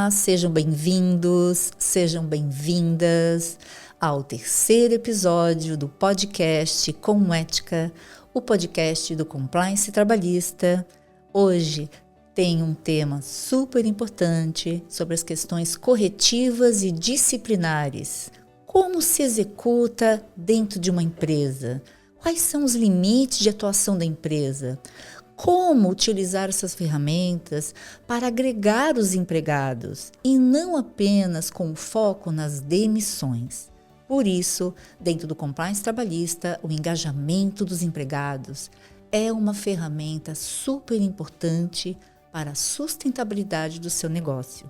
Olá, sejam bem-vindos, sejam bem-vindas ao terceiro episódio do podcast Com Ética, o podcast do Compliance Trabalhista. Hoje tem um tema super importante sobre as questões corretivas e disciplinares. Como se executa dentro de uma empresa? Quais são os limites de atuação da empresa? Como utilizar essas ferramentas para agregar os empregados e não apenas com foco nas demissões. Por isso, dentro do compliance trabalhista, o engajamento dos empregados é uma ferramenta super importante para a sustentabilidade do seu negócio.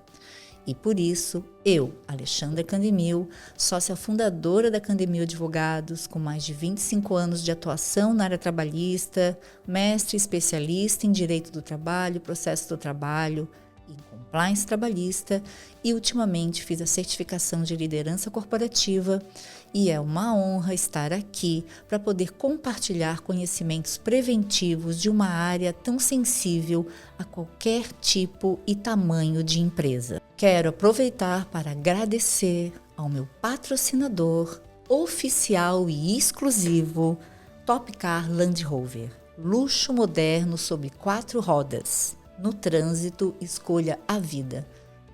E por isso, eu, Alexandra Candemil, sócia fundadora da Candemil Advogados, com mais de 25 anos de atuação na área trabalhista, mestre especialista em Direito do Trabalho, Processo do Trabalho, em Compliance Trabalhista e ultimamente fiz a certificação de liderança corporativa e é uma honra estar aqui para poder compartilhar conhecimentos preventivos de uma área tão sensível a qualquer tipo e tamanho de empresa. Quero aproveitar para agradecer ao meu patrocinador oficial e exclusivo, Top Car Land Rover, luxo moderno sobre 4 rodas. No trânsito, escolha a vida.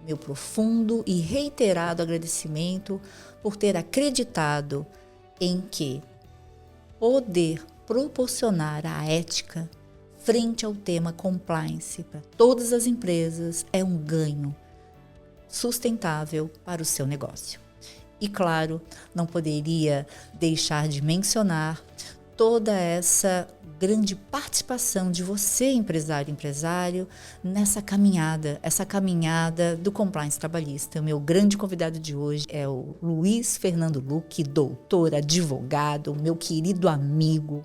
Meu profundo e reiterado agradecimento por ter acreditado em que poder proporcionar a ética frente ao tema compliance para todas as empresas é um ganho sustentável para o seu negócio. E claro, não poderia deixar de mencionar toda essa grande participação de você, empresário, nessa caminhada, do compliance trabalhista. O meu grande convidado de hoje é o Luiz Fernando Luque, doutor, advogado, meu querido amigo.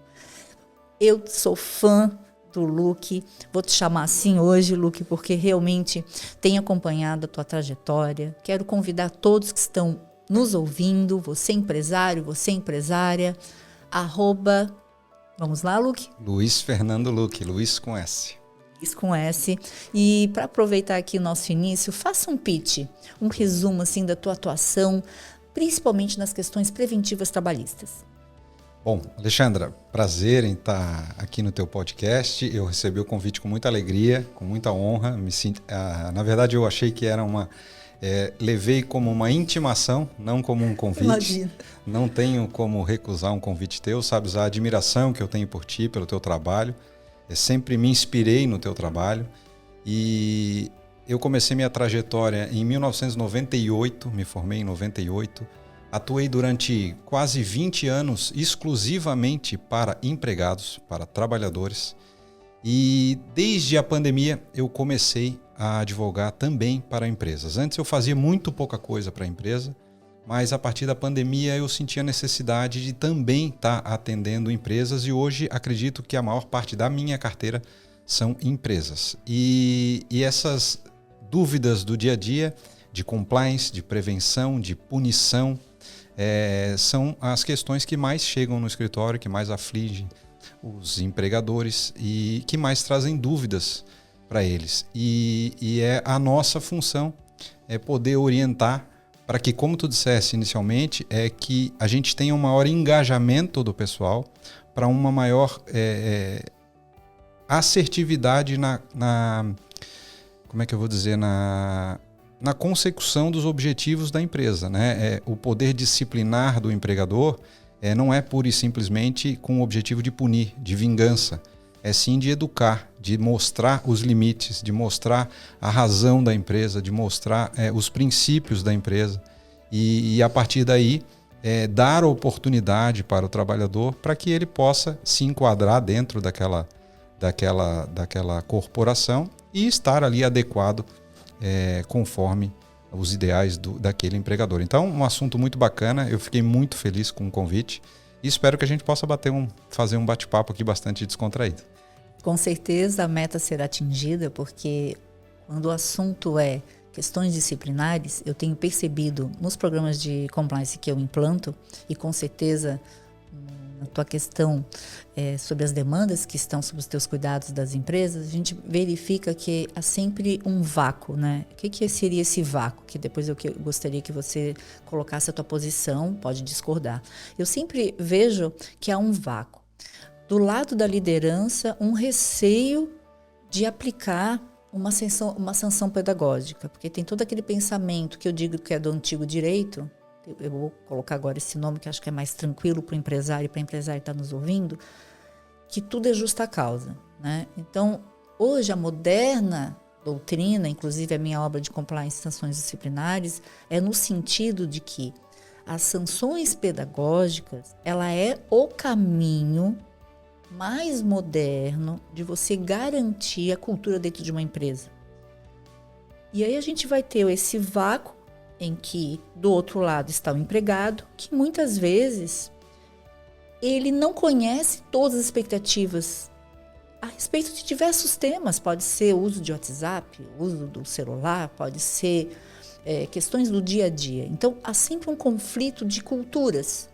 Eu sou fã do Luque, vou te chamar assim hoje, Luque, porque realmente tenho acompanhado a tua trajetória. Quero convidar todos que estão nos ouvindo, você empresário, você empresária, vamos lá, Luque? Luiz Fernando Luque, Luiz com S. Luiz com S. E para aproveitar aqui o nosso início, faça um pitch, um resumo assim da tua atuação, principalmente nas questões preventivas trabalhistas. Bom, Alexandra, prazer em estar aqui no teu podcast. Eu recebi o convite com muita alegria, com muita honra. Na verdade, eu achei que era levei como uma intimação, não como um convite. Imagina. Não tenho como recusar um convite teu, sabes a admiração que eu tenho por ti, pelo teu trabalho. Eu sempre me inspirei no teu trabalho e eu comecei minha trajetória em 1998, me formei em 98. Atuei durante quase 20 anos exclusivamente para empregados, para trabalhadores. E desde a pandemia eu comecei a advogar também para empresas. Antes eu fazia muito pouca coisa para a empresa, mas a partir da pandemia eu senti a necessidade de também estar atendendo empresas e hoje acredito que a maior parte da minha carteira são empresas. E essas dúvidas do dia a dia, de compliance, de prevenção, de punição, são as questões que mais chegam no escritório, que mais afligem os empregadores e que mais trazem dúvidas para eles. E é a nossa função poder orientar para que, como tu disseste inicialmente, que a gente tenha um maior engajamento do pessoal para uma maior assertividade como é que eu vou dizer, na consecução dos objetivos da empresa, né? O poder disciplinar do empregador não é pura e simplesmente com o objetivo de punir, de vingança. É sim de educar, de mostrar os limites, de mostrar a razão da empresa, de mostrar os princípios da empresa e a partir daí dar oportunidade para o trabalhador para que ele possa se enquadrar dentro daquela corporação e estar ali adequado conforme os ideais daquele empregador. Então, um assunto muito bacana, eu fiquei muito feliz com o convite e espero que a gente possa fazer um bate-papo aqui bastante descontraído. Com certeza a meta será atingida, porque quando o assunto é questões disciplinares, eu tenho percebido nos programas de compliance que eu implanto, e com certeza na tua questão sobre as demandas que estão sob os teus cuidados das empresas, a gente verifica que há sempre um vácuo, né? O que seria esse vácuo? Que depois eu gostaria que você colocasse a tua posição, pode discordar. Eu sempre vejo que há um vácuo. Do lado da liderança, um receio de aplicar uma sanção pedagógica, porque tem todo aquele pensamento que eu digo que é do antigo direito. Eu vou colocar agora esse nome que acho que é mais tranquilo para o empresário e para a empresária que está nos ouvindo, que tudo é justa causa, né? Então, hoje a moderna doutrina, inclusive a minha obra de compliance e sanções disciplinares, é no sentido de que as sanções pedagógicas, ela é o caminho mais moderno de você garantir a cultura dentro de uma empresa. E aí a gente vai ter esse vácuo em que do outro lado está o empregado, que muitas vezes ele não conhece todas as expectativas a respeito de diversos temas. Pode ser o uso de WhatsApp, o uso do celular, pode ser questões do dia a dia. Então, há sempre um conflito de culturas.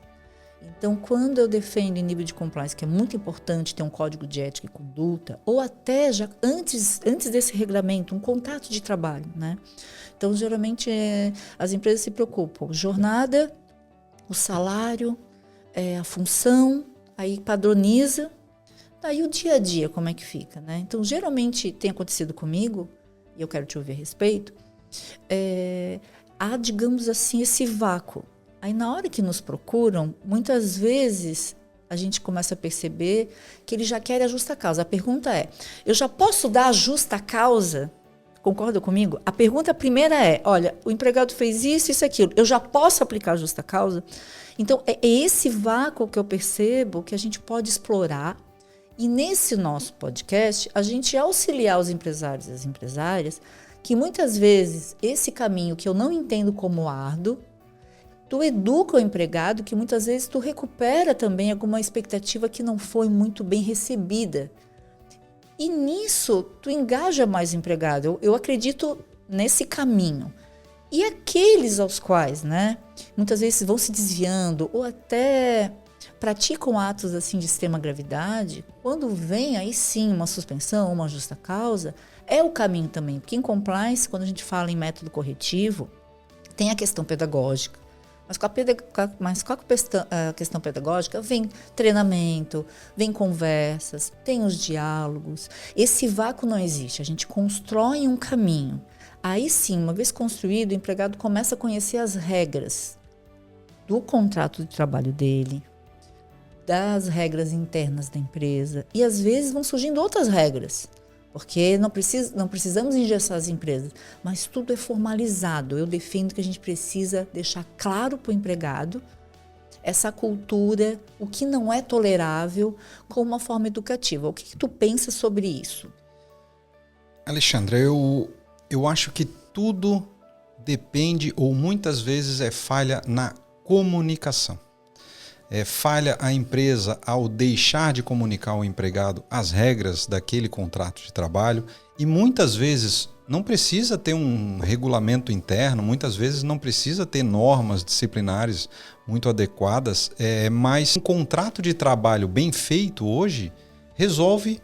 Então, quando eu defendo em nível de compliance, que é muito importante ter um código de ética e conduta, ou até já antes desse regulamento, um contrato de trabalho, né? Então, geralmente, as empresas se preocupam. Jornada, o salário, a função, aí padroniza. Aí o dia a dia, como é que fica, né? Então, geralmente, tem acontecido comigo, e eu quero te ouvir a respeito, há, digamos assim, esse vácuo. Aí, na hora que nos procuram, muitas vezes a gente começa a perceber que ele já quer a justa causa. A pergunta é, eu já posso dar a justa causa? Concorda comigo? A pergunta primeira é, olha, o empregado fez isso, isso, aquilo. Eu já posso aplicar a justa causa? Então, é esse vácuo que eu percebo que a gente pode explorar. E nesse nosso podcast, a gente auxiliar os empresários e as empresárias que muitas vezes esse caminho que eu não entendo como árduo, tu educa o empregado, que muitas vezes tu recupera também alguma expectativa que não foi muito bem recebida. E nisso, tu engaja mais o empregado. Eu acredito nesse caminho. E aqueles aos quais, né, muitas vezes vão se desviando ou até praticam atos assim de extrema gravidade, quando vem aí sim uma suspensão, uma justa causa, é o caminho também. Porque em compliance, quando a gente fala em método corretivo, tem a questão pedagógica. Mas com a questão pedagógica vem treinamento, vem conversas, tem os diálogos. Esse vácuo não existe, a gente constrói um caminho. Aí sim, uma vez construído, o empregado começa a conhecer as regras do contrato de trabalho dele, das regras internas da empresa, e às vezes vão surgindo outras regras. Porque não precisamos engessar as empresas, mas tudo é formalizado. Eu defendo que a gente precisa deixar claro para o empregado essa cultura, o que não é tolerável, com uma forma educativa. O que tu pensa sobre isso? Alexandra, eu acho que tudo depende, ou muitas vezes é falha na comunicação. Falha a empresa ao deixar de comunicar ao empregado as regras daquele contrato de trabalho, e muitas vezes não precisa ter um regulamento interno, muitas vezes não precisa ter normas disciplinares muito adequadas, mas um contrato de trabalho bem feito hoje resolve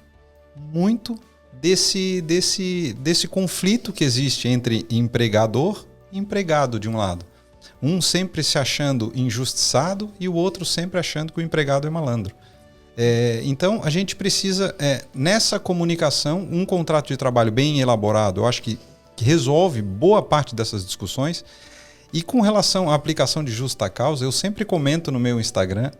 muito desse conflito que existe entre empregador e empregado de um lado. Um sempre se achando injustiçado e o outro sempre achando que o empregado é malandro. Então, a gente precisa, nessa comunicação, um contrato de trabalho bem elaborado, eu acho que resolve boa parte dessas discussões. E com relação à aplicação de justa causa, eu sempre comento no meu Instagram,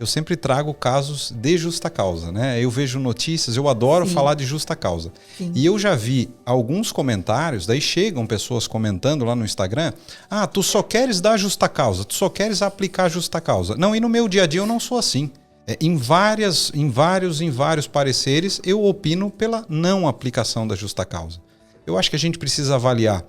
eu sempre trago casos de justa causa, né? Eu vejo notícias, eu adoro falar de justa causa. Sim. E eu já vi alguns comentários, daí chegam pessoas comentando lá no Instagram, tu só queres dar justa causa, tu só queres aplicar justa causa. Não, e no meu dia a dia eu não sou assim. Em vários pareceres eu opino pela não aplicação da justa causa. Eu acho que a gente precisa avaliar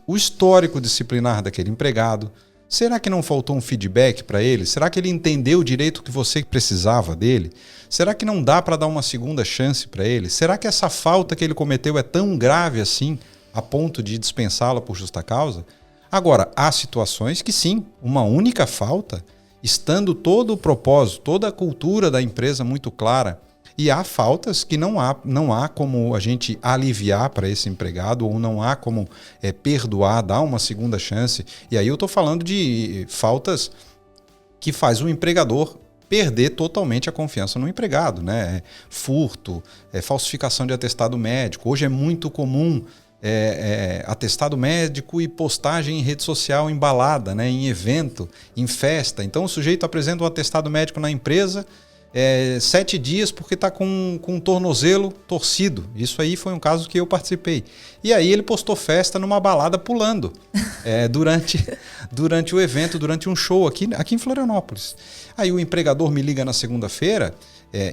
o histórico disciplinar daquele empregado. Será que não faltou um feedback para ele? Será que ele entendeu direito o que você precisava dele? Será que não dá para dar uma segunda chance para ele? Será que essa falta que ele cometeu é tão grave assim, a ponto de dispensá-la por justa causa? Agora, há situações que sim, uma única falta, estando todo o propósito, toda a cultura da empresa muito clara, e há faltas que não há como a gente aliviar para esse empregado, ou não há como perdoar, dar uma segunda chance. E aí eu estou falando de faltas que faz o empregador perder totalmente a confiança no empregado, né? Furto, falsificação de atestado médico. Hoje é muito comum atestado médico e postagem em rede social embalada, né? Em evento, em festa. Então o sujeito apresenta um atestado médico na empresa 7 dias porque está com um tornozelo torcido. Isso aí foi um caso que eu participei. E aí ele postou festa numa balada pulando durante o evento, durante um show aqui em Florianópolis. Aí o empregador me liga na segunda-feira,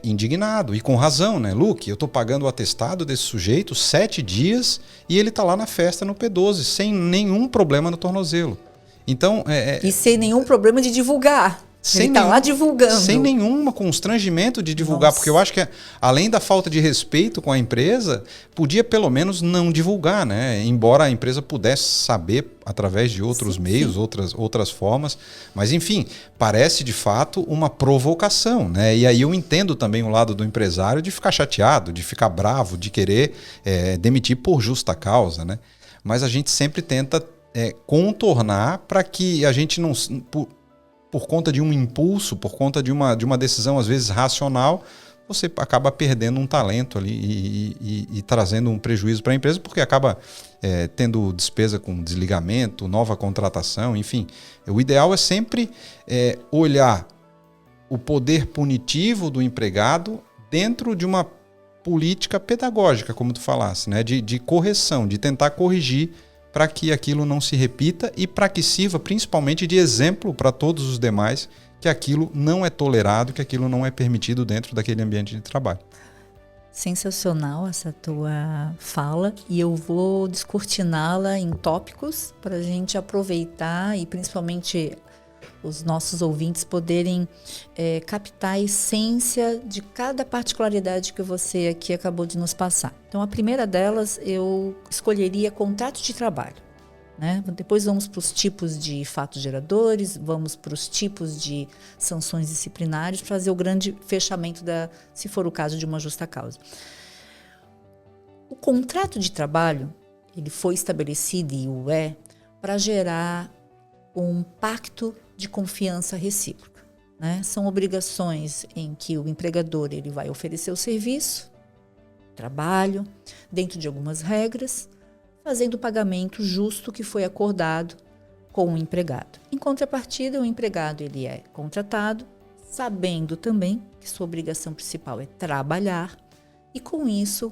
indignado, e com razão, né? Luke, eu estou pagando o atestado desse sujeito 7 dias e ele está lá na festa no P12, sem nenhum problema no tornozelo. Então, e sem nenhum problema de divulgar. Ele está lá divulgando. Sem nenhum constrangimento de divulgar. Nossa. Porque eu acho que, além da falta de respeito com a empresa, podia pelo menos não divulgar, né? Embora a empresa pudesse saber através de outros meios, outras formas. Mas, enfim, parece de fato uma provocação, né? E aí eu entendo também o lado do empresário de ficar chateado, de ficar bravo, de querer demitir por justa causa, né? Mas a gente sempre tenta contornar para que a gente não... Por conta de um impulso, por conta de uma decisão às vezes racional, você acaba perdendo um talento ali e trazendo um prejuízo para a empresa, porque acaba tendo despesa com desligamento, nova contratação, enfim. O ideal é sempre olhar o poder punitivo do empregado dentro de uma política pedagógica, como tu falasse, né? De correção, de tentar corrigir para que aquilo não se repita e para que sirva principalmente de exemplo para todos os demais que aquilo não é tolerado, que aquilo não é permitido dentro daquele ambiente de trabalho. Sensacional essa tua fala, e eu vou descortiná-la em tópicos para a gente aproveitar e principalmente os nossos ouvintes poderem captar a essência de cada particularidade que você aqui acabou de nos passar. Então, a primeira delas, eu escolheria contrato de trabalho, né? Depois vamos para os tipos de fatos geradores, vamos para os tipos de sanções disciplinares, para fazer o grande fechamento, se for o caso, de uma justa causa. O contrato de trabalho, ele foi estabelecido e o para gerar um pacto de confiança recíproca, né? São obrigações em que o empregador ele vai oferecer o serviço, trabalho, dentro de algumas regras, fazendo o pagamento justo que foi acordado com o empregado. Em contrapartida, o empregado ele é contratado, sabendo também que sua obrigação principal é trabalhar e, com isso,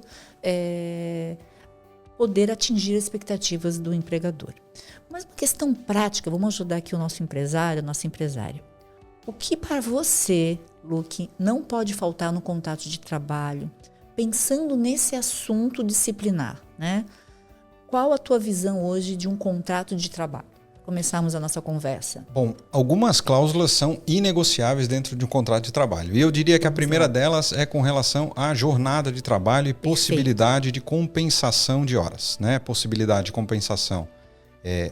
poder atingir as expectativas do empregador. Mas uma questão prática, vamos ajudar aqui o nosso empresário, a nossa empresária. O que para você, Luke, não pode faltar no contrato de trabalho, pensando nesse assunto disciplinar, né? Qual a tua visão hoje de um contrato de trabalho? Começarmos a nossa conversa. Bom, algumas cláusulas são inegociáveis dentro de um contrato de trabalho. E eu diria que a primeira delas é com relação à jornada de trabalho e possibilidade de compensação de horas, né? Possibilidade de compensação.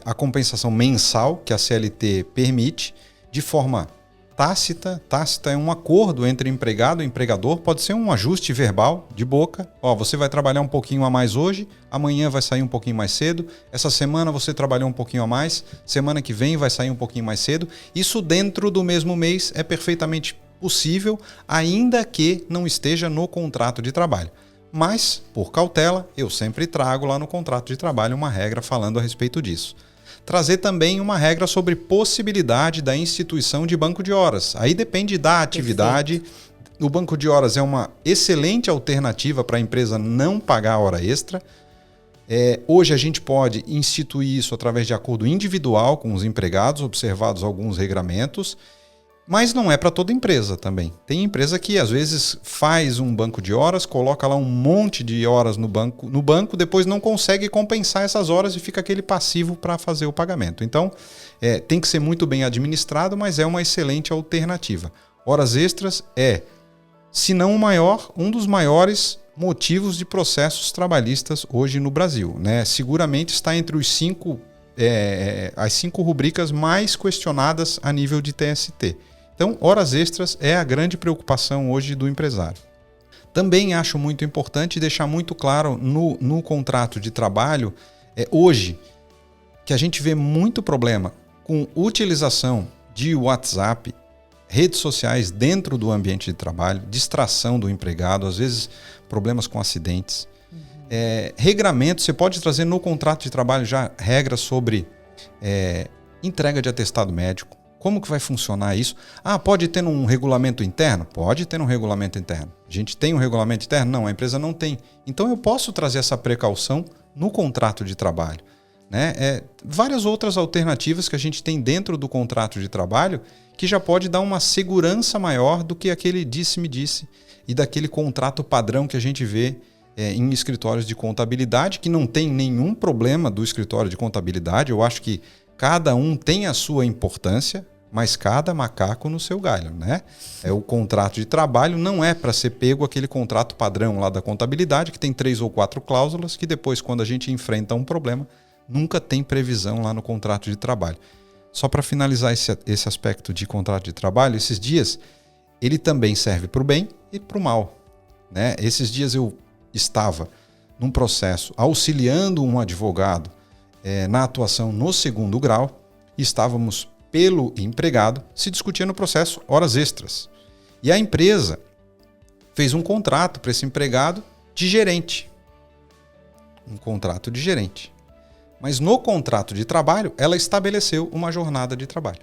A compensação mensal que a CLT permite de forma tácita. Tácita é um acordo entre empregado e empregador, pode ser um ajuste verbal de boca. Você vai trabalhar um pouquinho a mais hoje, amanhã vai sair um pouquinho mais cedo, essa semana você trabalhou um pouquinho a mais, semana que vem vai sair um pouquinho mais cedo. Isso dentro do mesmo mês é perfeitamente possível, ainda que não esteja no contrato de trabalho. Mas, por cautela, eu sempre trago lá no contrato de trabalho uma regra falando a respeito disso. Trazer também uma regra sobre possibilidade da instituição de banco de horas. Aí depende da atividade. Perfeito. O banco de horas é uma excelente alternativa para a empresa não pagar hora extra. Hoje a gente pode instituir isso através de acordo individual com os empregados, observados alguns regramentos. Mas não é para toda empresa também. Tem empresa que às vezes faz um banco de horas, coloca lá um monte de horas no banco, depois não consegue compensar essas horas e fica aquele passivo para fazer o pagamento. Então, tem que ser muito bem administrado, mas é uma excelente alternativa. Horas extras se não o maior, um dos maiores motivos de processos trabalhistas hoje no Brasil, né? Seguramente está entre as 5 rubricas mais questionadas a nível de TST. Então, horas extras é a grande preocupação hoje do empresário. Também acho muito importante deixar muito claro no contrato de trabalho, hoje, que a gente vê muito problema com utilização de WhatsApp, redes sociais dentro do ambiente de trabalho, distração do empregado, às vezes problemas com acidentes. Regramento, você pode trazer no contrato de trabalho já regras sobre entrega de atestado médico. Como que vai funcionar isso? Pode ter um regulamento interno? Pode ter um regulamento interno. A gente tem um regulamento interno? Não, a empresa não tem. Então eu posso trazer essa precaução no contrato de trabalho. Né? Várias outras alternativas que a gente tem dentro do contrato de trabalho que já pode dar uma segurança maior do que aquele disse-me-disse e daquele contrato padrão que a gente vê em escritórios de contabilidade, que não tem nenhum problema do escritório de contabilidade. Eu acho que cada um tem a sua importância, mas cada macaco no seu galho, né? O contrato de trabalho não é para ser pego aquele contrato padrão lá da contabilidade, que tem 3 ou 4 cláusulas, que depois, quando a gente enfrenta um problema, nunca tem previsão lá no contrato de trabalho. Só para finalizar esse aspecto de contrato de trabalho, esses dias, ele também serve para o bem e para o mal, né? Esses dias eu estava num processo auxiliando um advogado na atuação no 2º grau, e estávamos pelo empregado se discutia no processo horas extras. E a empresa fez um contrato para esse empregado de gerente. Um contrato de gerente. Mas no contrato de trabalho, ela estabeleceu uma jornada de trabalho.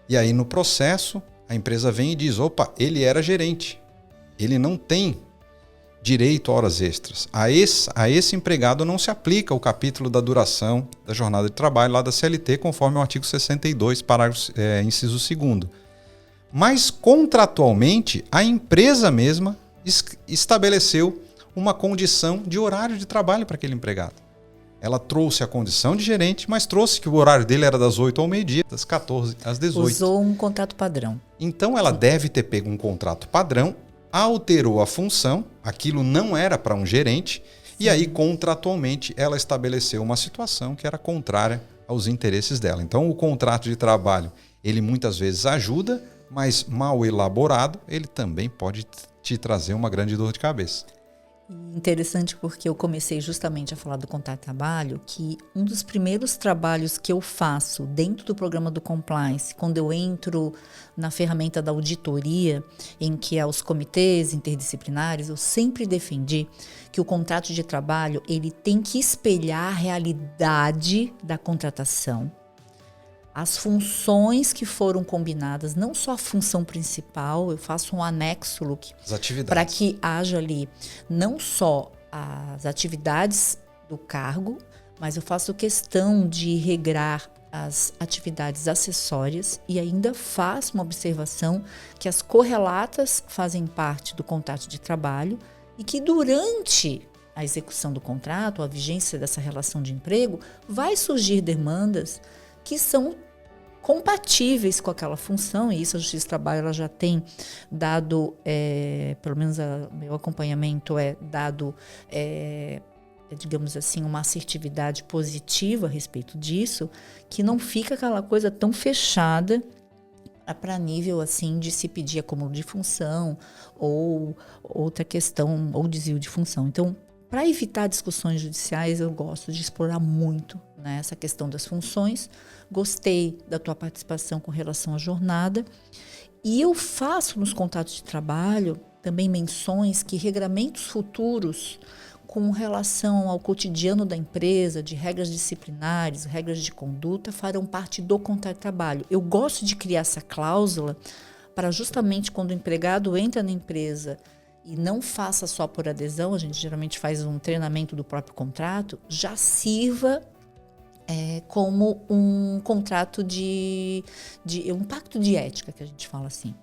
E aí no processo, a empresa vem e diz, ele era gerente. Ele não tem direito a horas extras. A esse empregado não se aplica o capítulo da duração da jornada de trabalho lá da CLT, conforme o artigo 62, parágrafo, inciso 2º. Mas, contratualmente, a empresa mesma estabeleceu uma condição de horário de trabalho para aquele empregado. Ela trouxe a condição de gerente, mas trouxe que o horário dele era das 8 ao meio-dia, das 14 às 18. Usou um contrato padrão. Então, ela deve ter pego um contrato padrão, alterou a função, aquilo não era para um gerente, e aí contratualmente ela estabeleceu uma situação que era contrária aos interesses dela. Então o contrato de trabalho, ele muitas vezes ajuda, mas mal elaborado, ele também pode te trazer uma grande dor de cabeça. Interessante porque eu comecei justamente a falar do contrato de trabalho, que um dos primeiros trabalhos que eu faço dentro do programa do Compliance, quando eu entro na ferramenta da auditoria, em que é os comitês interdisciplinares, eu sempre defendi que o contrato de trabalho ele tem que espelhar a realidade da contratação, as funções que foram combinadas, não só a função principal, eu faço um anexo, Luque, para que haja ali não só as atividades do cargo, mas eu faço questão de regrar as atividades acessórias e ainda faço uma observação que as correlatas fazem parte do contrato de trabalho e que durante a execução do contrato, a vigência dessa relação de emprego, vai surgir demandas que são compatíveis com aquela função, e isso a Justiça do Trabalho ela já tem dado, pelo menos meu acompanhamento dado, digamos assim, uma assertividade positiva a respeito disso, que não fica aquela coisa tão fechada para nível assim de se pedir acúmulo de função ou outra questão, ou desvio de função. Então, para evitar discussões judiciais, eu gosto de explorar muito, né, essa questão das funções. Gostei da tua participação com relação à jornada. E eu faço nos contratos de trabalho também menções que regramentos futuros com relação ao cotidiano da empresa, de regras disciplinares, regras de conduta, farão parte do contrato de trabalho. Eu gosto de criar essa cláusula para justamente quando o empregado entra na empresa e não faça só por adesão, a gente geralmente faz um treinamento do próprio contrato, já sirva como um contrato um pacto de ética, que a gente fala assim.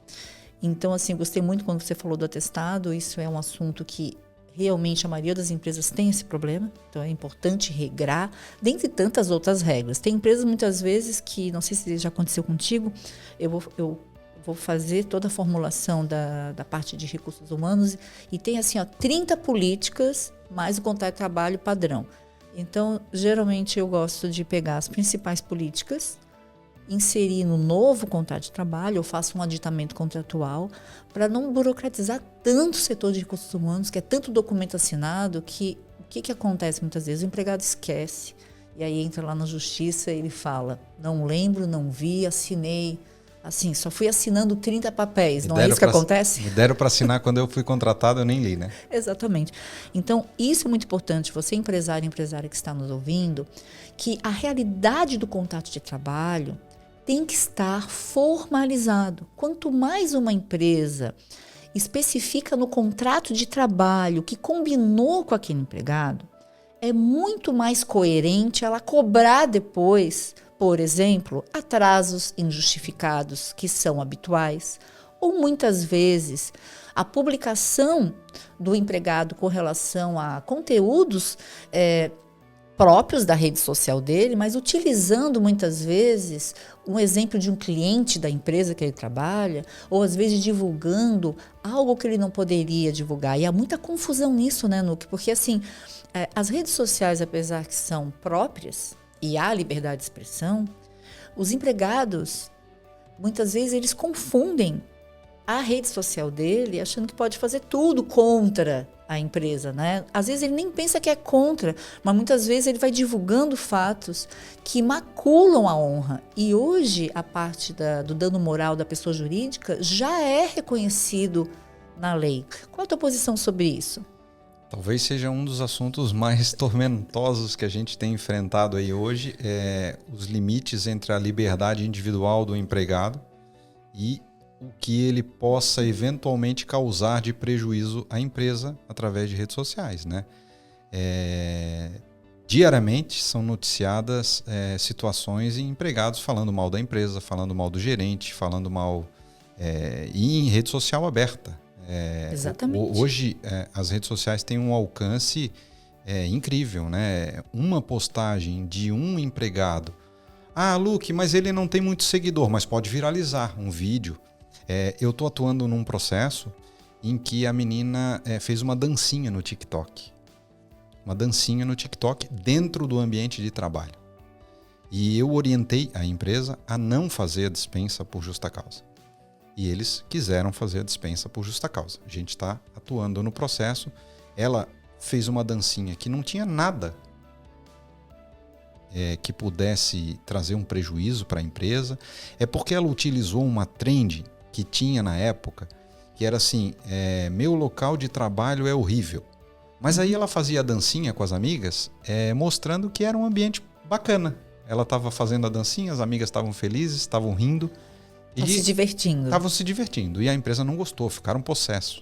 Então, assim, gostei muito quando você falou do atestado, isso é um assunto que realmente a maioria das empresas tem esse problema, então é importante regrar, dentre tantas outras regras. Tem empresas muitas vezes que, não sei se já aconteceu contigo, eu vou fazer toda a formulação da parte de recursos humanos e tem assim, 30 políticas mais o contrato de trabalho padrão. Então, geralmente eu gosto de pegar as principais políticas, inserir no novo contrato de trabalho, eu faço um aditamento contratual para não burocratizar tanto o setor de recursos humanos, que é tanto documento assinado, que o que acontece muitas vezes? O empregado esquece, e aí entra lá na justiça e ele fala, não lembro, não vi, assinei, assim, só fui assinando 30 papéis, não é isso que acontece? Me deram para assinar quando eu fui contratado, eu nem li, né? Exatamente. Então, isso é muito importante, você empresário e empresária que está nos ouvindo, que a realidade do contrato de trabalho tem que estar formalizado. Quanto mais uma empresa especifica no contrato de trabalho que combinou com aquele empregado, é muito mais coerente ela cobrar depois, por exemplo, atrasos injustificados que são habituais, ou muitas vezes a publicação do empregado com relação a conteúdos próprios da rede social dele, mas utilizando muitas vezes um exemplo de um cliente da empresa que ele trabalha, ou às vezes divulgando algo que ele não poderia divulgar. E há muita confusão nisso, né, Nuke? Porque assim, as redes sociais, apesar que são próprias e há liberdade de expressão, os empregados, muitas vezes eles confundem a rede social dele achando que pode fazer tudo contra a empresa, né? Às vezes ele nem pensa que é contra, mas muitas vezes ele vai divulgando fatos que maculam a honra. E hoje a parte do dano moral da pessoa jurídica já é reconhecido na lei. Qual a tua posição sobre isso? Talvez seja um dos assuntos mais tormentosos que a gente tem enfrentado aí hoje, os limites entre a liberdade individual do empregado e o que ele possa eventualmente causar de prejuízo à empresa através de redes sociais, né? Diariamente são noticiadas situações em empregados falando mal da empresa, falando mal do gerente, falando mal e em rede social aberta. Exatamente. Hoje as redes sociais têm um alcance incrível, né? Uma postagem de um empregado, Luke, mas ele não tem muito seguidor, mas pode viralizar um vídeo. Eu estou atuando num processo em que a menina fez uma dancinha no TikTok. Uma dancinha no TikTok dentro do ambiente de trabalho. E eu orientei a empresa a não fazer a dispensa por justa causa. E eles quiseram fazer a dispensa por justa causa. A gente está atuando no processo. Ela fez uma dancinha que não tinha nada que pudesse trazer um prejuízo para a empresa. É porque ela utilizou uma trend que tinha na época, que era assim, meu local de trabalho é horrível. Mas aí ela fazia a dancinha com as amigas, mostrando que era um ambiente bacana. Ela estava fazendo a dancinha, as amigas estavam felizes, estavam rindo. Estavam se divertindo. Estavam se divertindo. E a empresa não gostou, ficaram possessos.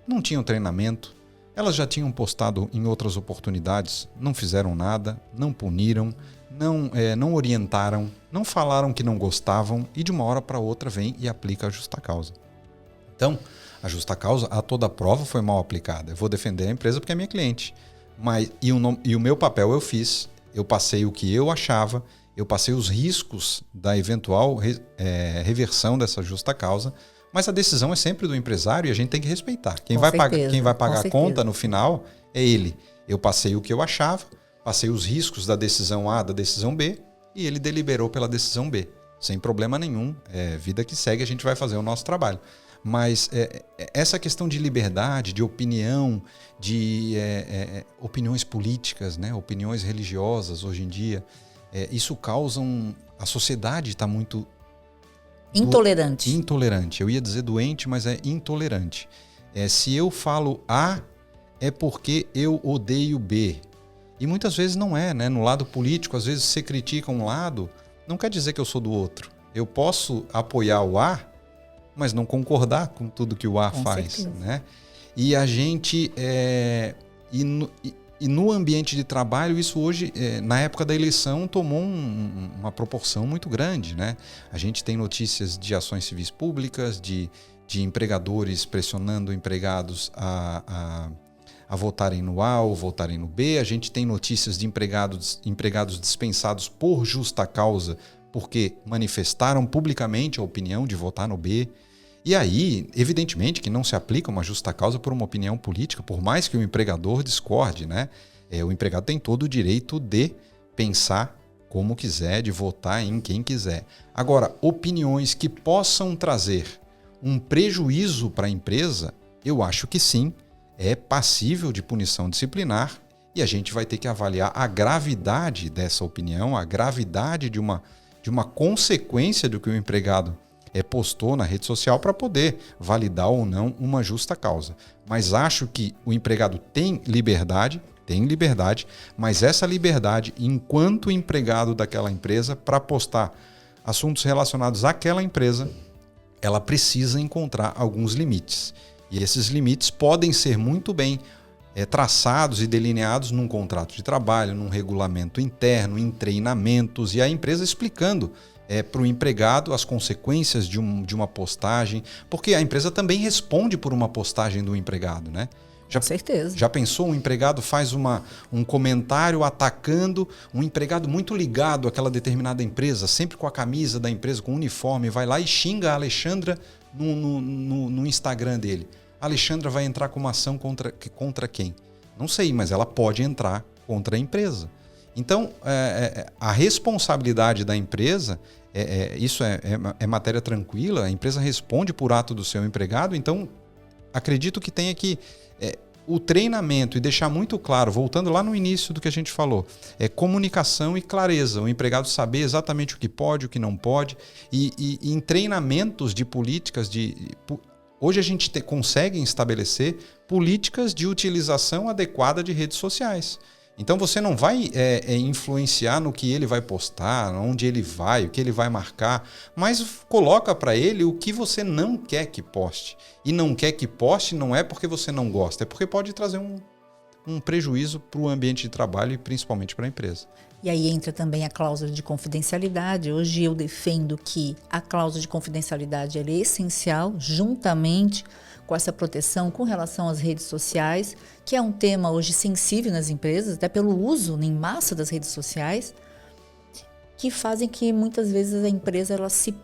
Não tinham treinamento, elas já tinham postado em outras oportunidades, não fizeram nada, não puniram, não orientaram, não falaram que não gostavam e de uma hora para outra vem e aplica a justa causa. Então, a justa causa, a toda prova foi mal aplicada. Eu vou defender a empresa porque é minha cliente. E o meu papel eu fiz, eu passei o que eu achava, eu passei os riscos da eventual reversão dessa justa causa, mas a decisão é sempre do empresário e a gente tem que respeitar. Quem vai pagar a conta no final é ele. Eu passei o que eu achava, passei os riscos da decisão A, da decisão B, e ele deliberou pela decisão B. Sem problema nenhum, vida que segue, a gente vai fazer o nosso trabalho. Mas essa questão de liberdade, de opinião, de opiniões políticas, né, opiniões religiosas hoje em dia, isso causa a sociedade está muito... Intolerante. Eu ia dizer doente, mas é intolerante. Se eu falo A, é porque eu odeio B. E muitas vezes não é, né? No lado político, às vezes você critica um lado, não quer dizer que eu sou do outro. Eu posso apoiar o A, mas não concordar com tudo que o A faz, né? E a gente... E no ambiente de trabalho, isso hoje, na época da eleição, tomou uma proporção muito grande, né? A gente tem notícias de ações civis públicas, de empregadores pressionando empregados a votarem no A ou votarem no B. A gente tem notícias de empregados dispensados por justa causa, porque manifestaram publicamente a opinião de votar no B. E aí, evidentemente, que não se aplica uma justa causa por uma opinião política, por mais que o empregador discorde, né? O empregado tem todo o direito de pensar como quiser, de votar em quem quiser. Agora, opiniões que possam trazer um prejuízo para a empresa, eu acho que sim, é passível de punição disciplinar e a gente vai ter que avaliar a gravidade dessa opinião, a gravidade de uma consequência do que o empregado postou na rede social para poder validar ou não uma justa causa. Mas acho que o empregado tem liberdade, mas essa liberdade, enquanto empregado daquela empresa, para postar assuntos relacionados àquela empresa, ela precisa encontrar alguns limites. E esses limites podem ser muito bem traçados e delineados num contrato de trabalho, num regulamento interno, em treinamentos, e a empresa explicando para o empregado as consequências de uma postagem, porque a empresa também responde por uma postagem do empregado, né? Com certeza. Já pensou, um empregado faz um comentário atacando um empregado muito ligado àquela determinada empresa, sempre com a camisa da empresa, com o uniforme, vai lá e xinga a Alexandra no Instagram dele. A Alexandra vai entrar com uma ação contra quem? Não sei, mas ela pode entrar contra a empresa. Então, a responsabilidade da empresa, isso é matéria tranquila, a empresa responde por ato do seu empregado, então acredito que tenha que o treinamento e deixar muito claro, voltando lá no início do que a gente falou, comunicação e clareza, o empregado saber exatamente o que pode, o que não pode, e em treinamentos de políticas hoje a gente consegue estabelecer políticas de utilização adequada de redes sociais. Então você não vai influenciar no que ele vai postar, onde ele vai, o que ele vai marcar, mas coloca para ele o que você não quer que poste. E não quer que poste não é porque você não gosta, é porque pode trazer um prejuízo para o ambiente de trabalho e principalmente para a empresa. E aí entra também a cláusula de confidencialidade. Hoje eu defendo que a cláusula de confidencialidade ela é essencial, juntamente com essa proteção com relação às redes sociais, que é um tema hoje sensível nas empresas, até pelo uso em massa das redes sociais, que fazem que muitas vezes a empresa ela se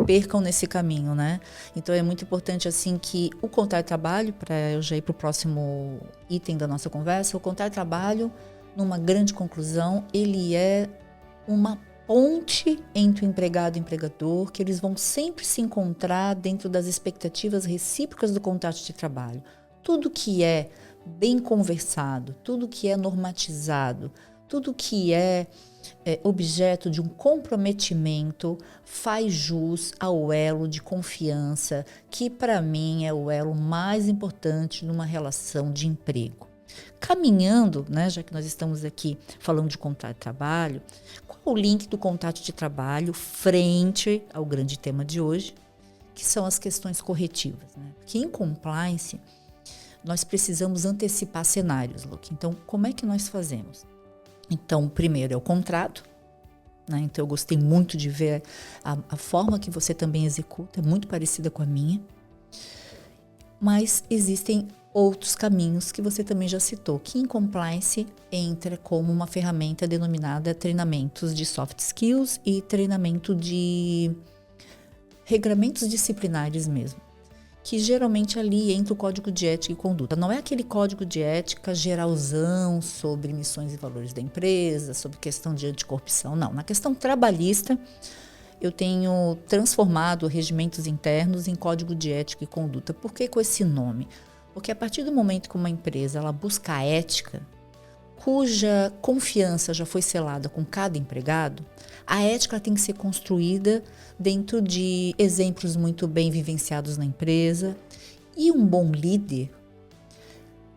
percam nesse caminho, né? Então é muito importante assim que o contrato de trabalho, para eu já ir para o próximo item da nossa conversa, o contrato de trabalho, numa grande conclusão, ele é uma ponte entre o empregado e o empregador, que eles vão sempre se encontrar dentro das expectativas recíprocas do contrato de trabalho. Tudo que é bem conversado, tudo que é normatizado, tudo que é objeto de um comprometimento faz jus ao elo de confiança, que para mim é o elo mais importante numa relação de emprego. Caminhando, né, já que nós estamos aqui falando de contrato de trabalho, qual é o link do contrato de trabalho frente ao grande tema de hoje, que são as questões corretivas, né? Porque em compliance nós precisamos antecipar cenários, Luke. Então, como é que nós fazemos? Então, primeiro é o contrato, né? Então eu gostei muito de ver a forma que você também executa, é muito parecida com a minha, mas existem outros caminhos que você também já citou, que em compliance entra como uma ferramenta denominada treinamentos de soft skills e treinamento de regramentos disciplinares mesmo, que geralmente ali entra o código de ética e conduta. Não é aquele código de ética geralzão sobre missões e valores da empresa, sobre questão de anticorrupção, não. Na questão trabalhista, eu tenho transformado regimentos internos em código de ética e conduta. Por que com esse nome? Porque a partir do momento que uma empresa ela busca a ética, cuja confiança já foi selada com cada empregado, a ética tem que ser construída dentro de exemplos muito bem vivenciados na empresa. E um bom líder,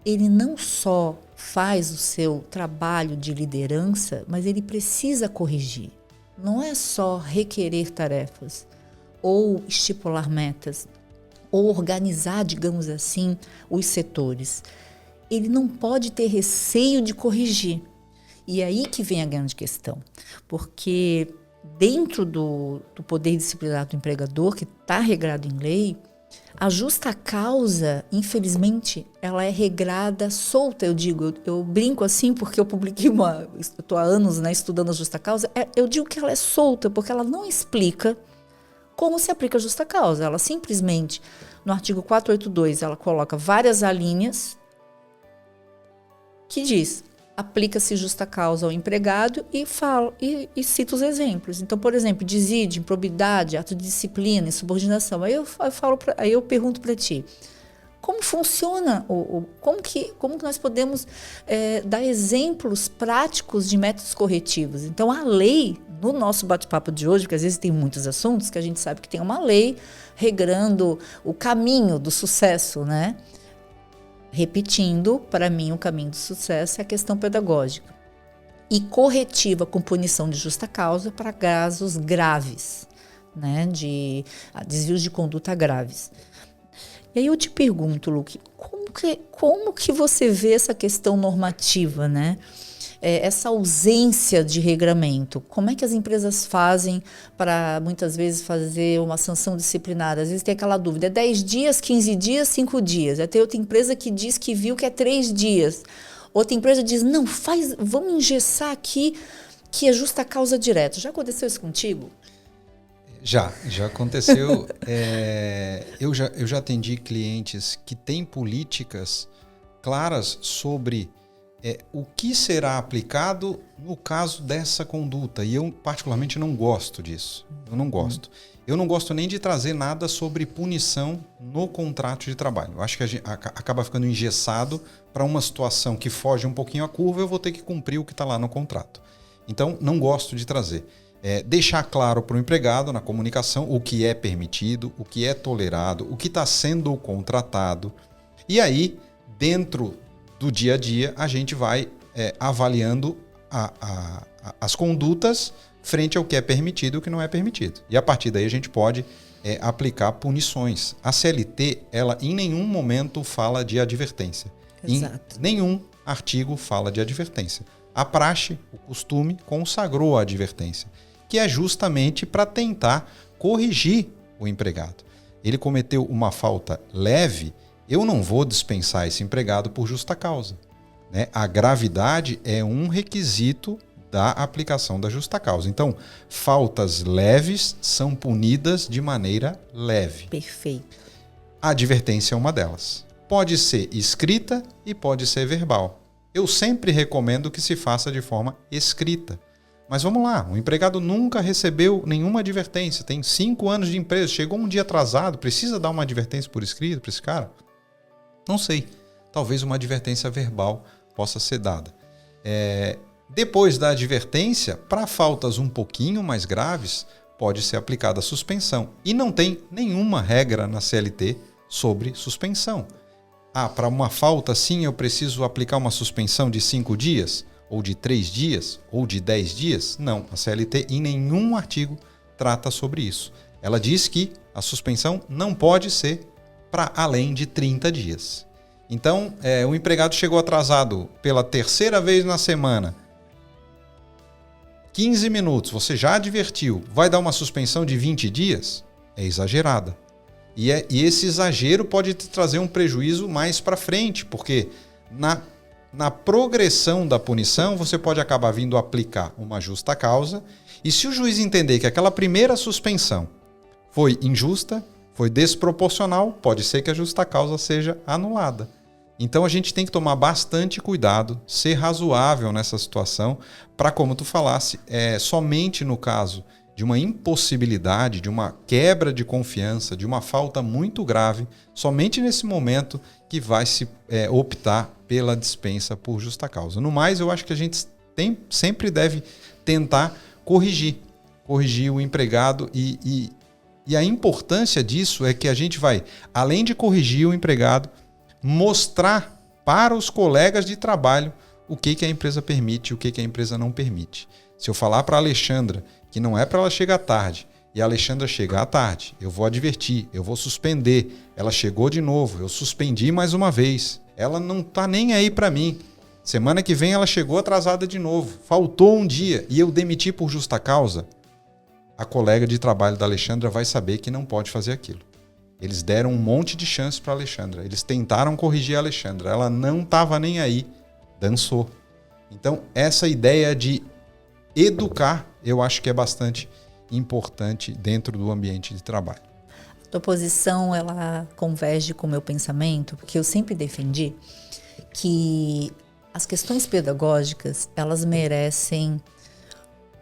ele não só faz o seu trabalho de liderança, mas ele precisa corrigir. Não é só requerer tarefas ou estipular metas, ou organizar, digamos assim, os setores. Ele não pode ter receio de corrigir. E é aí que vem a grande questão, porque dentro do poder disciplinar do empregador, que está regrado em lei, a justa causa, infelizmente, ela é regrada solta, eu brinco assim porque eu publiquei eu estou há anos, né, estudando a justa causa, eu digo que ela é solta porque ela não explica como se aplica a justa causa. Ela simplesmente, no artigo 482, ela coloca várias alíneas que diz, aplica-se justa causa ao empregado e cito os exemplos. Então, por exemplo, desídia, improbidade, ato de disciplina, insubordinação. Aí eu pergunto para ti, como funciona, como que nós podemos dar exemplos práticos de métodos corretivos? Então, a lei, no nosso bate-papo de hoje, porque às vezes tem muitos assuntos que a gente sabe que tem uma lei regrando o caminho do sucesso, né? Repetindo, para mim, o caminho do sucesso é a questão pedagógica e corretiva com punição de justa causa para casos graves, né? De desvios de conduta graves. E aí eu te pergunto, Luque, como que você vê essa questão normativa, né? Essa ausência de regramento? Como é que as empresas fazem para, muitas vezes, fazer uma sanção disciplinar? Às vezes tem aquela dúvida, é 10 dias, 15 dias, 5 dias. Aí tem outra empresa que diz que viu que é 3 dias. Outra empresa diz, não, vamos engessar aqui que é justa causa direta. Já aconteceu isso contigo? Já aconteceu. Eu já atendi clientes que têm políticas claras sobre o que será aplicado no caso dessa conduta. E eu, particularmente, não gosto disso. Eu não gosto. Eu não gosto nem de trazer nada sobre punição no contrato de trabalho. Eu acho que a gente acaba ficando engessado para uma situação que foge um pouquinho a curva, eu vou ter que cumprir o que está lá no contrato. Então, não gosto de trazer. Deixar claro para o empregado na comunicação o que é permitido, o que é tolerado, o que está sendo contratado. E aí, dentro do dia a dia, a gente vai avaliando as condutas frente ao que é permitido e o que não é permitido. E a partir daí a gente pode aplicar punições. A CLT, ela em nenhum momento fala de advertência. Exato. Em nenhum artigo fala de advertência. A praxe, o costume, consagrou a advertência, que é justamente para tentar corrigir o empregado. Ele cometeu uma falta leve, eu não vou dispensar esse empregado por justa causa, né? A gravidade é um requisito da aplicação da justa causa. Então, faltas leves são punidas de maneira leve. Perfeito. A advertência é uma delas. Pode ser escrita e pode ser verbal. Eu sempre recomendo que se faça de forma escrita. Mas vamos lá, o empregado nunca recebeu nenhuma advertência, tem 5 anos de empresa, chegou um dia atrasado, precisa dar uma advertência por escrito para esse cara? Não sei, talvez uma advertência verbal possa ser dada. Depois da advertência, para faltas um pouquinho mais graves, pode ser aplicada a suspensão. E não tem nenhuma regra na CLT sobre suspensão. Para uma falta sim eu preciso aplicar uma suspensão de 5 dias? Ou de 3 dias? Ou de 10 dias? Não, a CLT em nenhum artigo trata sobre isso. Ela diz que a suspensão não pode ser para além de 30 dias. Então, o empregado chegou atrasado pela 3ª vez na semana, 15 minutos, você já advertiu, vai dar uma suspensão de 20 dias? É exagerada. E esse exagero pode te trazer um prejuízo mais para frente, porque na progressão da punição, você pode acabar vindo aplicar uma justa causa, e se o juiz entender que aquela primeira suspensão foi injusta, foi desproporcional, pode ser que a justa causa seja anulada. Então a gente tem que tomar bastante cuidado, ser razoável nessa situação, para, como tu falasse, somente no caso de uma impossibilidade, de uma quebra de confiança, de uma falta muito grave, somente nesse momento que vai se optar pela dispensa por justa causa. No mais, eu acho que a gente sempre deve tentar corrigir o empregado e a importância disso é que a gente vai, além de corrigir o empregado, mostrar para os colegas de trabalho o que a empresa permite e o que a empresa não permite. Se eu falar para a Alexandra que não é para ela chegar tarde e a Alexandra chegar à tarde, eu vou advertir, eu vou suspender. Ela chegou de novo, eu suspendi mais uma vez. Ela não está nem aí para mim. Semana que vem ela chegou atrasada de novo. Faltou um dia e eu demiti por justa causa. A colega de trabalho da Alexandra vai saber que não pode fazer aquilo. Eles deram um monte de chance para a Alexandra. Eles tentaram corrigir a Alexandra. Ela não estava nem aí. Dançou. Então, essa ideia de educar, eu acho que é bastante importante dentro do ambiente de trabalho. A tua posição, ela converge com o meu pensamento, porque eu sempre defendi que as questões pedagógicas, elas merecem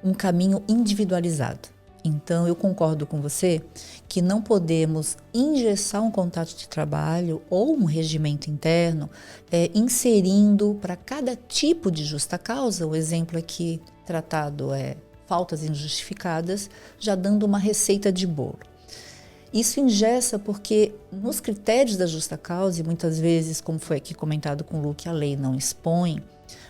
um caminho individualizado. Então, eu concordo com você que não podemos engessar um contrato de trabalho ou um regimento interno inserindo para cada tipo de justa causa, o exemplo aqui tratado é faltas injustificadas, já dando uma receita de bolo. Isso engessa porque nos critérios da justa causa, e muitas vezes, como foi aqui comentado com o Lu, que a lei não expõe,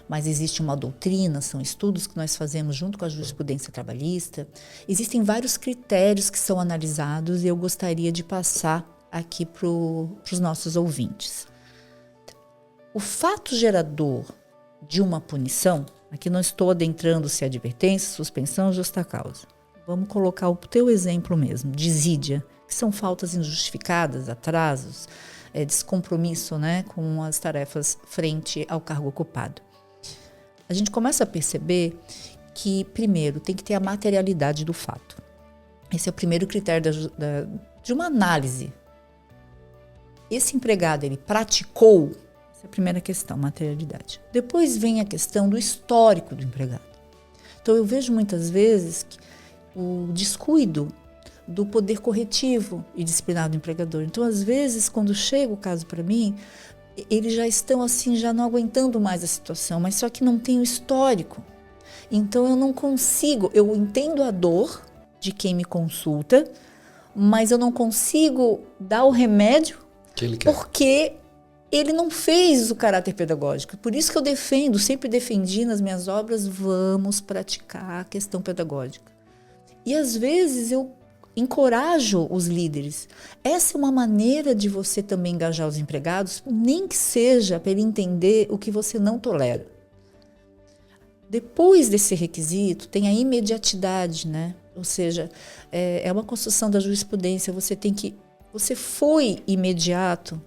mas existe uma doutrina, são estudos que nós fazemos junto com a jurisprudência trabalhista, existem vários critérios que são analisados e eu gostaria de passar aqui para os nossos ouvintes. O fato gerador de uma punição, aqui não estou adentrando se é advertência, suspensão, justa causa. Vamos colocar o teu exemplo mesmo, desídia, que são faltas injustificadas, atrasos, descompromisso, né, com as tarefas frente ao cargo ocupado. A gente começa a perceber que, primeiro, tem que ter a materialidade do fato. Esse é o primeiro critério de uma análise. Esse empregado, ele praticou? Essa é a primeira questão, materialidade. Depois vem a questão do histórico do empregado. Então, eu vejo muitas vezes o descuido do poder corretivo e disciplinar do empregador. Então, às vezes, quando chega o caso para mim, eles já estão assim, já não aguentando mais a situação, mas só que não tem o histórico. Então eu não consigo, eu entendo a dor de quem me consulta, mas eu não consigo dar o remédio que ele quer, porque ele não fez o caráter pedagógico. Por isso que eu defendo, sempre defendi nas minhas obras, vamos praticar a questão pedagógica. E às vezes eu encorajo os líderes. Essa é uma maneira de você também engajar os empregados, nem que seja para ele entender o que você não tolera. Depois desse requisito, tem a imediatidade, né? Ou seja, é uma construção da jurisprudência. Você foi imediato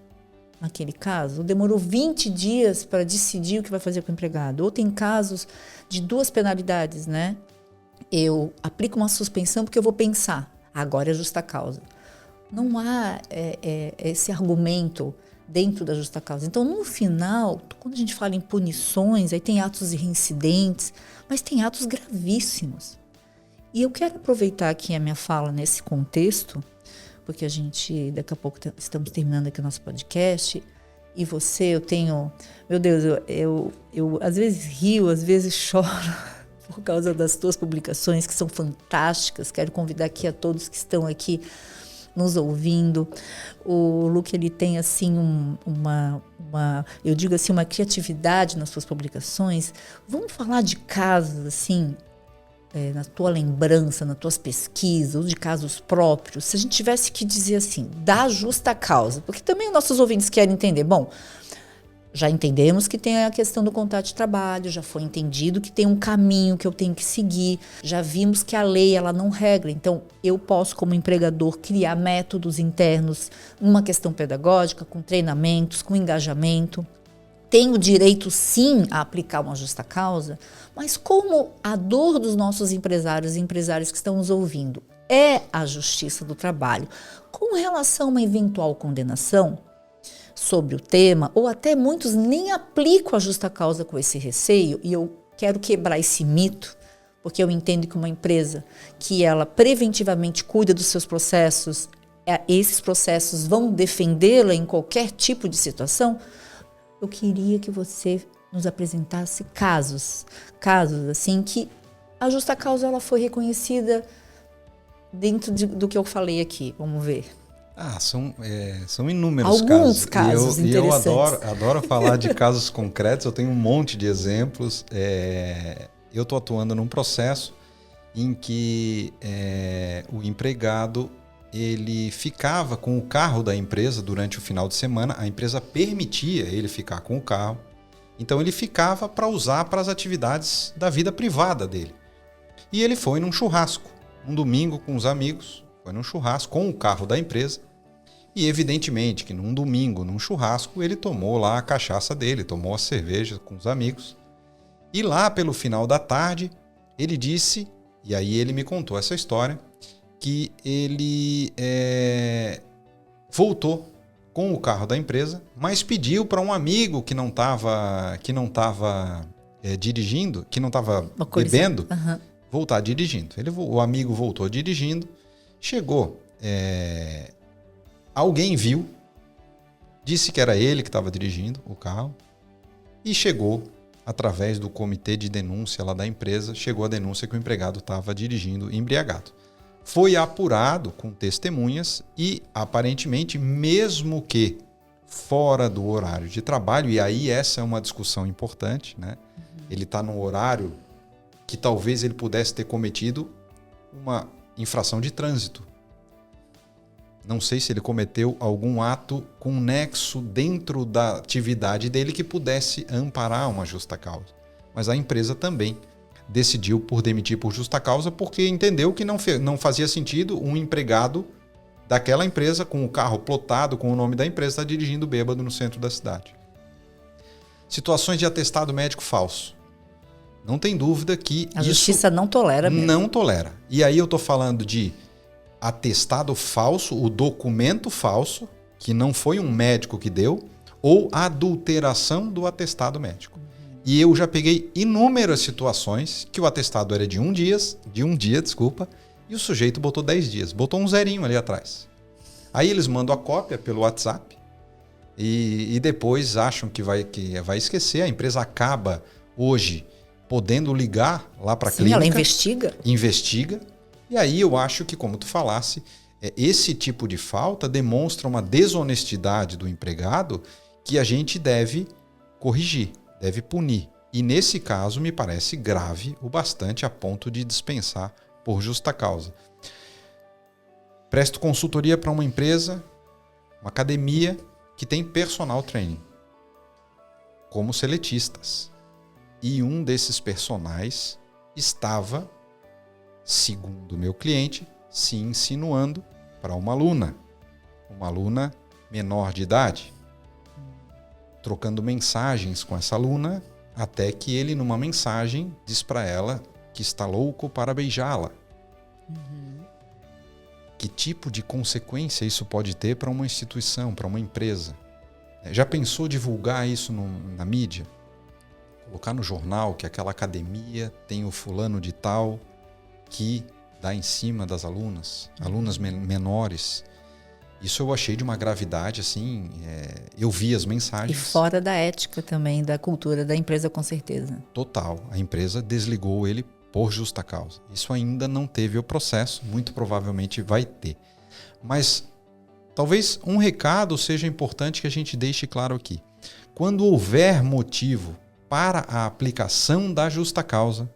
naquele caso, ou demorou 20 dias para decidir o que vai fazer com o empregado. Ou tem casos de 2 penalidades, né? Eu aplico uma suspensão porque eu vou pensar. Agora é justa causa. Não há esse argumento dentro da justa causa. Então, no final, quando a gente fala em punições, aí tem atos reincidentes, mas tem atos gravíssimos. E eu quero aproveitar aqui a minha fala nesse contexto, porque a gente, daqui a pouco, estamos terminando aqui o nosso podcast, e você, eu tenho... Meu Deus, eu às vezes rio, às vezes choro, por causa das tuas publicações, que são fantásticas. Quero convidar aqui a todos que estão aqui nos ouvindo. O Luke, ele tem assim eu digo assim, uma criatividade nas suas publicações. Vamos falar de casos assim, na tua lembrança, nas tuas pesquisas, ou de casos próprios. Se a gente tivesse que dizer assim, da justa causa, porque também os nossos ouvintes querem entender. Bom, já entendemos que tem a questão do contrato de trabalho, já foi entendido que tem um caminho que eu tenho que seguir, já vimos que a lei ela não regra, então eu posso como empregador criar métodos internos, uma questão pedagógica, com treinamentos, com engajamento. Tenho direito sim a aplicar uma justa causa, mas como a dor dos nossos empresários e empresários que estão nos ouvindo é a justiça do trabalho, com relação a uma eventual condenação sobre o tema, ou até muitos nem aplicam a justa causa com esse receio, e eu quero quebrar esse mito, porque eu entendo que uma empresa que ela preventivamente cuida dos seus processos, esses processos vão defendê-la em qualquer tipo de situação. Eu queria que você nos apresentasse casos assim que a justa causa ela foi reconhecida dentro do que eu falei aqui. Vamos ver. São inúmeros alguns casos e eu interessantes. adoro falar de casos concretos. Eu tenho um monte de exemplos. Eu estou atuando num processo em que o empregado ele ficava com o carro da empresa durante o final de semana. A empresa permitia ele ficar com o carro, então ele ficava para usar para as atividades da vida privada dele. E ele foi num churrasco, um domingo com os amigos. Foi num churrasco com o carro da empresa e evidentemente que num domingo, num churrasco, ele tomou lá a cachaça dele, tomou a cerveja com os amigos. E lá pelo final da tarde, ele disse, e aí ele me contou essa história, que ele voltou com o carro da empresa, mas pediu para um amigo que não estava dirigindo, que não estava bebendo, voltar dirigindo. O amigo voltou dirigindo, chegou, alguém viu, disse que era ele que estava dirigindo o carro e chegou, através do comitê de denúncia lá da empresa, chegou a denúncia que o empregado estava dirigindo embriagado. Foi apurado com testemunhas e, aparentemente, mesmo que fora do horário de trabalho, e aí essa é uma discussão importante, né? Ele está num horário que talvez ele pudesse ter cometido uma infração de trânsito. Não sei se ele cometeu algum ato com nexo dentro da atividade dele que pudesse amparar uma justa causa. Mas a empresa também decidiu por demitir por justa causa porque entendeu que não fazia sentido um empregado daquela empresa com o carro plotado com o nome da empresa estar dirigindo bêbado no centro da cidade. Situações de atestado médico falso. Não tem dúvida que a justiça não tolera mesmo. Não tolera. E aí eu estou falando de atestado falso, o documento falso, que não foi um médico que deu, ou adulteração do atestado médico. E eu já peguei inúmeras situações que o atestado era de um dia, e o sujeito botou 10 dias, botou um zerinho ali atrás. Aí eles mandam a cópia pelo WhatsApp e depois acham que vai esquecer. A empresa acaba hoje podendo ligar lá para a clínica. Ela investiga. E aí eu acho que, como tu falasse, esse tipo de falta demonstra uma desonestidade do empregado que a gente deve corrigir, deve punir. E nesse caso me parece grave o bastante a ponto de dispensar por justa causa. Presto consultoria para uma empresa, uma academia que tem personal training, como seletistas. E um desses personagens estava, segundo o meu cliente, se insinuando para uma aluna menor de idade, trocando mensagens com essa aluna, até que ele, numa mensagem, diz para ela que está louco para beijá-la. Que tipo de consequência isso pode ter para uma instituição, para uma empresa? Já pensou divulgar isso na mídia? Colocar no jornal que aquela academia tem o fulano de tal que dá em cima das alunas menores. Isso eu achei de uma gravidade, assim, eu vi as mensagens. E fora da ética também, da cultura da empresa, com certeza. Total. A empresa desligou ele por justa causa. Isso ainda não teve o processo, muito provavelmente vai ter. Mas talvez um recado seja importante que a gente deixe claro aqui. Quando houver motivo para a aplicação da justa causa,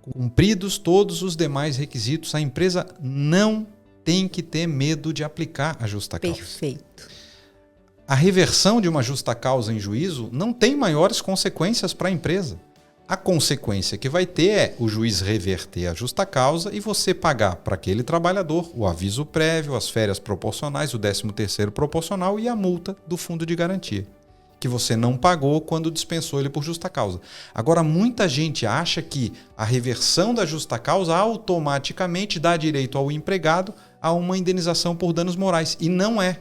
cumpridos todos os demais requisitos, a empresa não tem que ter medo de aplicar a justa causa. Perfeito. A reversão de uma justa causa em juízo não tem maiores consequências para a empresa. A consequência que vai ter é o juiz reverter a justa causa e você pagar para aquele trabalhador o aviso prévio, as férias proporcionais, o 13º proporcional e a multa do fundo de garantia, que você não pagou quando dispensou ele por justa causa. Agora, muita gente acha que a reversão da justa causa automaticamente dá direito ao empregado a uma indenização por danos morais. E não é.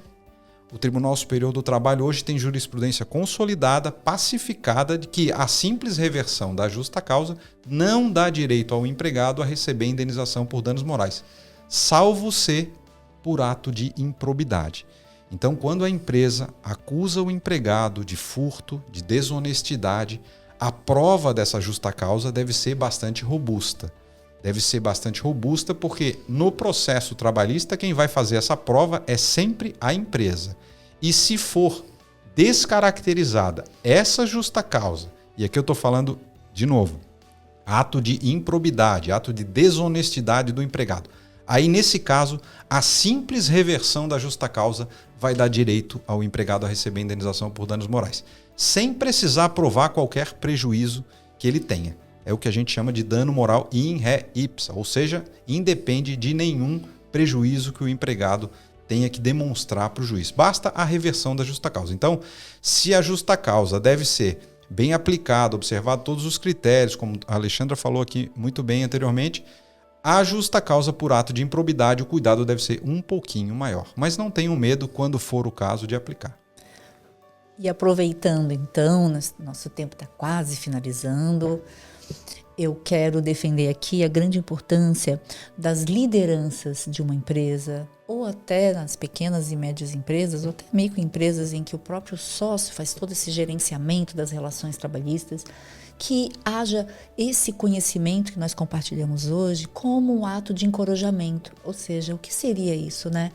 O Tribunal Superior do Trabalho hoje tem jurisprudência consolidada, pacificada, de que a simples reversão da justa causa não dá direito ao empregado a receber indenização por danos morais, salvo se por ato de improbidade. Então, quando a empresa acusa o empregado de furto, de desonestidade, a prova dessa justa causa deve ser bastante robusta. Deve ser bastante robusta porque no processo trabalhista quem vai fazer essa prova é sempre a empresa. E se for descaracterizada essa justa causa, e aqui eu estou falando de novo, ato de improbidade, ato de desonestidade do empregado, aí nesse caso a simples reversão da justa causa vai dar direito ao empregado a receber indenização por danos morais, sem precisar provar qualquer prejuízo que ele tenha. É o que a gente chama de dano moral in re ipsa, ou seja, independe de nenhum prejuízo que o empregado tenha que demonstrar para o juiz. Basta a reversão da justa causa. Então, se a justa causa deve ser bem aplicada, observado todos os critérios, como a Alexandra falou aqui muito bem anteriormente, A justa causa por ato de improbidade, o cuidado deve ser um pouquinho maior. Mas não tenham medo quando for o caso de aplicar. E aproveitando então, nosso tempo está quase finalizando, eu quero defender aqui a grande importância das lideranças de uma empresa, ou até nas pequenas e médias empresas, ou até microempresas em que o próprio sócio faz todo esse gerenciamento das relações trabalhistas, que haja esse conhecimento que nós compartilhamos hoje como um ato de encorajamento. Ou seja, o que seria isso, né?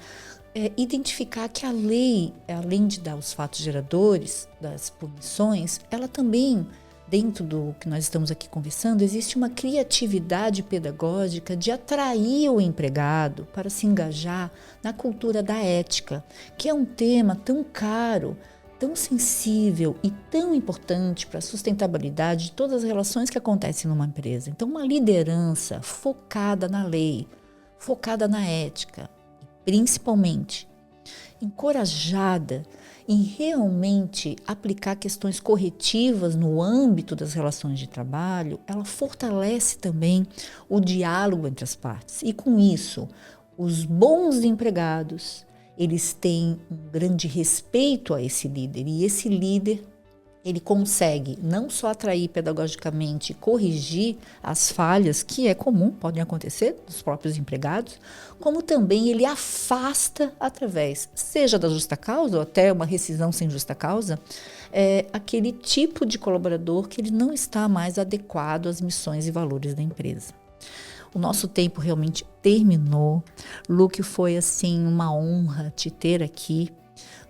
Identificar que a lei, além de dar os fatos geradores, das punições, ela também, dentro do que nós estamos aqui conversando, existe uma criatividade pedagógica de atrair o empregado para se engajar na cultura da ética, que é um tema tão caro, tão sensível e tão importante para a sustentabilidade de todas as relações que acontecem numa empresa. Então, uma liderança focada na lei, focada na ética, principalmente encorajada em realmente aplicar questões corretivas no âmbito das relações de trabalho, ela fortalece também o diálogo entre as partes. E com isso, os bons empregados, eles têm um grande respeito a esse líder. E esse líder, ele consegue não só atrair pedagogicamente, corrigir as falhas, que é comum, podem acontecer dos próprios empregados, como também ele afasta através, seja da justa causa ou até uma rescisão sem justa causa, aquele tipo de colaborador que ele não está mais adequado às missões e valores da empresa. O nosso tempo realmente terminou. Luque, foi assim uma honra te ter aqui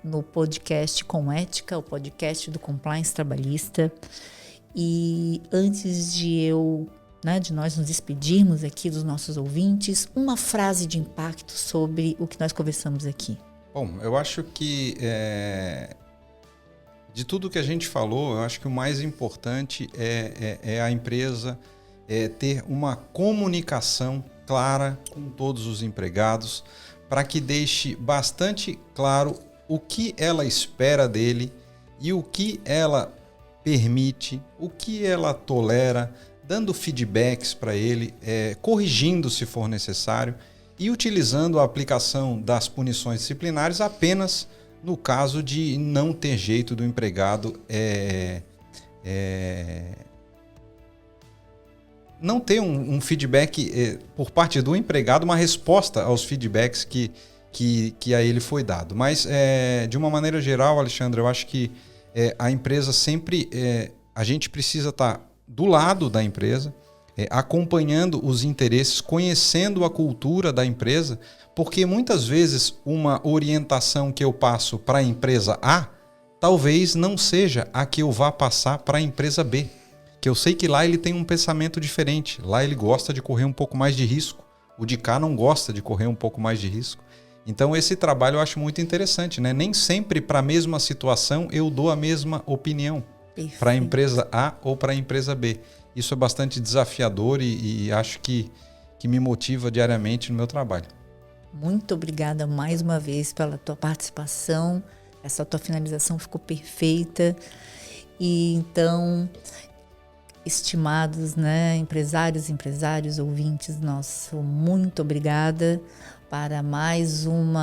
no podcast Com Ética, o podcast do Compliance Trabalhista. E antes de nós nos despedirmos aqui dos nossos ouvintes, uma frase de impacto sobre o que nós conversamos aqui. Bom, eu acho que de tudo que a gente falou, eu acho que o mais importante é a empresa ter uma comunicação clara com todos os empregados, para que deixe bastante claro o que ela espera dele e o que ela permite, o que ela tolera, dando feedbacks para ele, corrigindo se for necessário e utilizando a aplicação das punições disciplinares apenas no caso de não ter jeito do empregado não ter um feedback por parte do empregado, uma resposta aos feedbacks que a ele foi dado. Mas, de uma maneira geral, Alexandre, eu acho que a empresa sempre... a gente precisa estar do lado da empresa, acompanhando os interesses, conhecendo a cultura da empresa, porque muitas vezes uma orientação que eu passo para a empresa A, talvez não seja a que eu vá passar para a empresa B. Que eu sei que lá ele tem um pensamento diferente, lá ele gosta de correr um pouco mais de risco, o de cá não gosta de correr um pouco mais de risco. Então esse trabalho eu acho muito interessante, né? Nem sempre para a mesma situação eu dou a mesma opinião para a empresa A ou para a empresa B. Isso é bastante desafiador e acho que me motiva diariamente no meu trabalho. Muito obrigada mais uma vez pela tua participação, essa tua finalização ficou perfeita. E então, estimados, empresários, ouvintes, nosso muito obrigada para mais um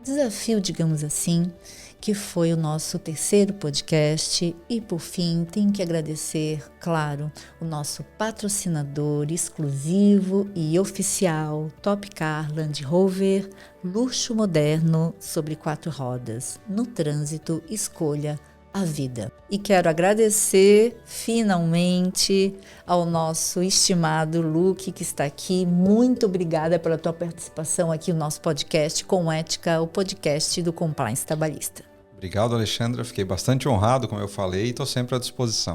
desafio, digamos assim, que foi o nosso terceiro podcast. E por fim, tenho que agradecer, claro, o nosso patrocinador exclusivo e oficial, Top Car Land Rover, luxo moderno sobre 4 rodas. No trânsito, escolha a vida. E quero agradecer finalmente ao nosso estimado Luque, que está aqui. Muito obrigada pela tua participação aqui no nosso podcast Com Ética, o podcast do Compliance Trabalhista. Obrigado, Alexandra. Fiquei bastante honrado, como eu falei, e estou sempre à disposição.